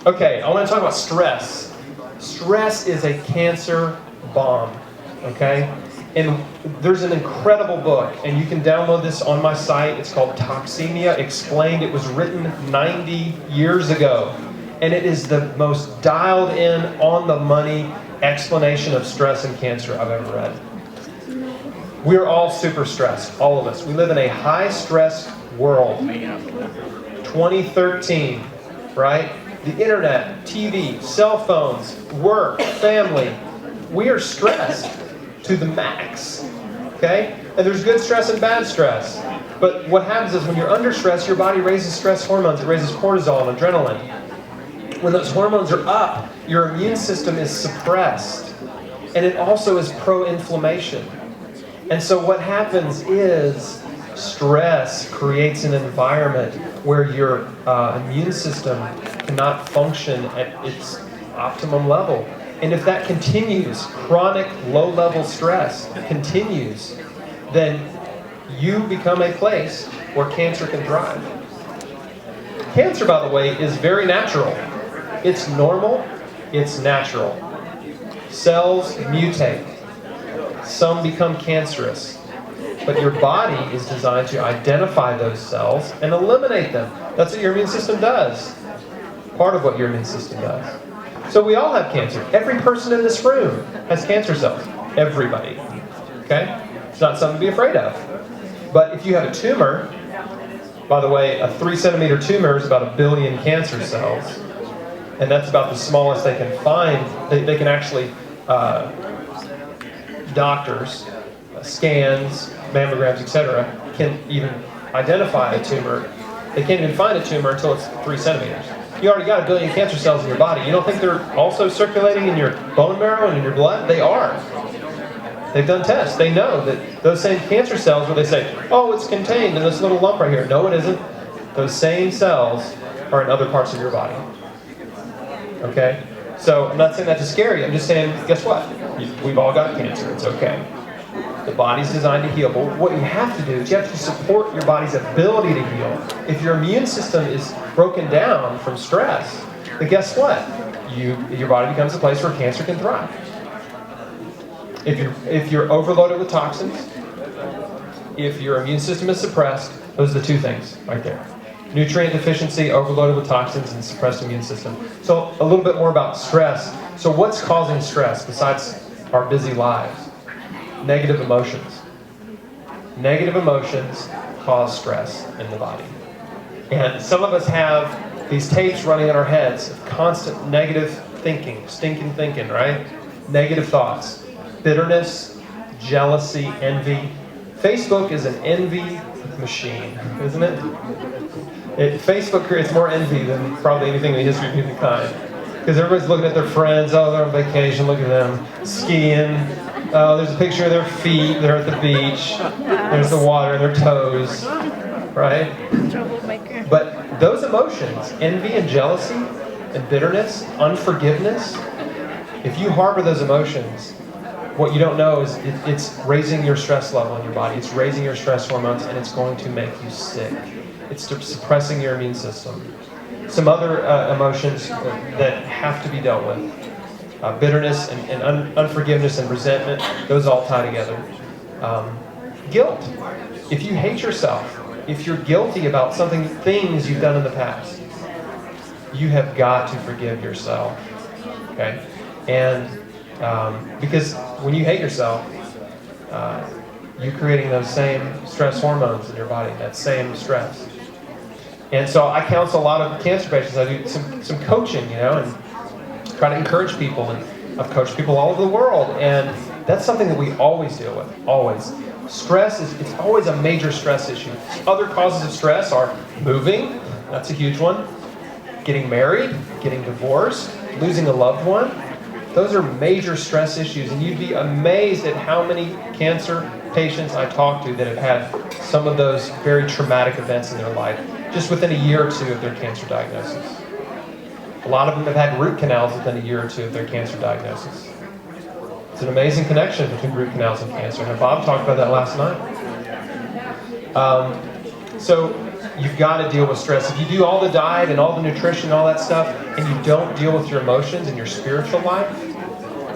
Okay, I want to talk about stress. Stress is a cancer bomb, okay? And there's an incredible book, and you can download this on my site. It's called Toxemia Explained. It was written 90 years ago. And it is the most dialed in, on the money explanation of stress and cancer I've ever read. We're all super stressed, all of us. We live in a high stress world. 2013, right? The internet, TV, cell phones, work, family. We are stressed to the max, okay? And there's good stress and bad stress. But what happens is when you're under stress, your body raises stress hormones. It raises cortisol and adrenaline. When those hormones are up, your immune system is suppressed. And it also is pro-inflammation. And so what happens is stress creates an environment where your immune system cannot function at its optimum level. And if that continues, chronic low-level stress continues, then you become a place where cancer can thrive. Cancer, by the way, is very natural. It's normal, it's natural. Cells mutate. Some become cancerous. But your body is designed to identify those cells and eliminate them. That's what your immune system does. Part of what your immune system does. So we all have cancer. Every person in this room has cancer cells. Everybody. Okay? It's not something to be afraid of. But if you have a tumor, by the way, a 3-centimeter tumor is about 1 billion cancer cells. And that's about the smallest they can find. They can actually, doctors, scans, mammograms, etc., can even identify a tumor. They can't even find a tumor until it's 3 centimeters. You already got 1 billion cancer cells in your body. You don't think they're also circulating in your bone marrow and in your blood? They are. They've done tests. They know that those same cancer cells where they say, oh, it's contained in this little lump right here. No, it isn't. Those same cells are in other parts of your body. Okay? So I'm not saying that to scare you. I'm just saying, guess what? We've all got cancer. It's okay. The body's designed to heal. But what you have to do is you have to support your body's ability to heal. If your immune system is broken down from stress, then guess what? Your body becomes a place where cancer can thrive. If you're overloaded with toxins, if your immune system is suppressed, those are the two things right there. Nutrient deficiency, overloaded with toxins, and suppressed immune system. So a little bit more about stress. So what's causing stress besides our busy lives? Negative emotions. Negative emotions cause stress in the body. And some of us have these tapes running in our heads of constant negative thinking, stinking thinking, right? Negative thoughts. Bitterness, jealousy, envy. Facebook is an envy machine, isn't it? Facebook creates more envy than probably anything in the history of humankind. Because everybody's looking at their friends. Oh, they're on vacation. Look at them. Skiing. Oh, there's a picture of their feet. They're at the beach. There's the water in their toes. Right? But those emotions, envy and jealousy and bitterness, unforgiveness, if you harbor those emotions, what you don't know is it's raising your stress level in your body. It's raising your stress hormones, and it's going to make you sick. It's suppressing your immune system. Some other emotions that have to be dealt with. Bitterness and unforgiveness and resentment, those all tie together. Guilt. If you hate yourself, if you're guilty about things you've done in the past, you have got to forgive yourself. Okay? And because when you hate yourself, you're creating those same stress hormones in your body, that same stress. And so I counsel a lot of cancer patients. I do some coaching, and try to encourage people. And I've coached people all over the world, and that's something that we always deal with, always. Stress it's always a major stress issue. Other causes of stress are moving, that's a huge one. Getting married, getting divorced, losing a loved one. Those are major stress issues, and you'd be amazed at how many cancer patients I talk to that have had some of those very traumatic events in their life, just within a year or two of their cancer diagnosis. A lot of them have had root canals within a year or two of their cancer diagnosis. It's an amazing connection between root canals and cancer, and Bob talked about that last night. So You've got to deal with stress. If you do all the diet and all the nutrition and all that stuff, and you don't deal with your emotions and your spiritual life,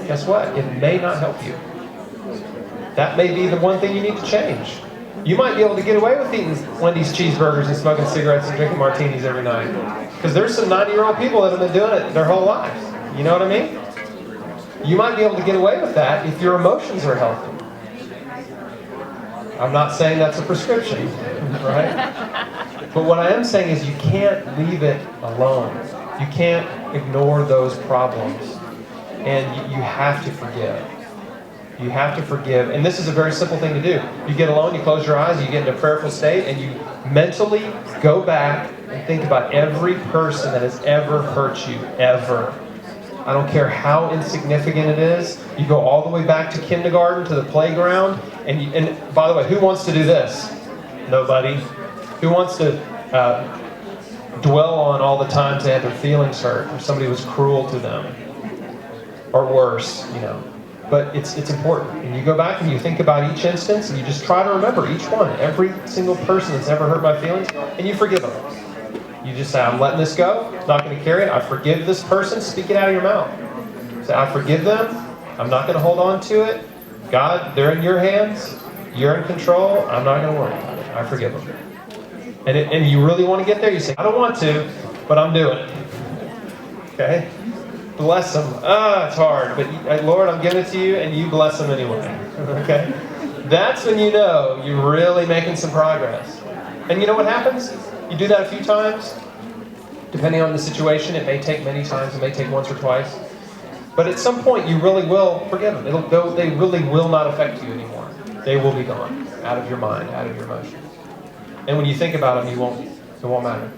guess what? It may not help you. That may be the one thing you need to change. You might be able to get away with eating Wendy's cheeseburgers and smoking cigarettes and drinking martinis every night. Because there's some 90-year-old people that have been doing it their whole lives. You know what I mean? You might be able to get away with that if your emotions are healthy. I'm not saying that's a prescription, right? But what I am saying is you can't leave it alone. You can't ignore those problems. And you have to forgive. You have to forgive. And this is a very simple thing to do. You get alone, you close your eyes, you get in a prayerful state, and you mentally go back and think about every person that has ever hurt you, ever. I don't care how insignificant it is. You go all the way back to kindergarten, to the playground, and by the way, who wants to do this? Nobody. Who wants to dwell on all the times they had their feelings hurt, or somebody was cruel to them, or worse, you know? But it's important. And you go back and you think about each instance, and you just try to remember each one, every single person that's ever hurt my feelings, and you forgive them. You just say, I'm letting this go. I'm not going to carry it. I forgive this person. Speak it out of your mouth. Say, I forgive them. I'm not going to hold on to it. God, they're in your hands. You're in control. I'm not going to worry about it. I forgive them. And you really want to get there? You say, I don't want to, but I'm doing it. Okay? Bless them. It's hard, but Lord, I'm giving it to you, and you bless them anyway. Okay? That's when you know you're really making some progress. And you know what happens? You do that a few times. Depending on the situation, it may take many times. It may take once or twice. But at some point, you really will forgive them. They really will not affect you anymore. They will be gone, out of your mind, out of your emotions. And when you think about them, it won't matter.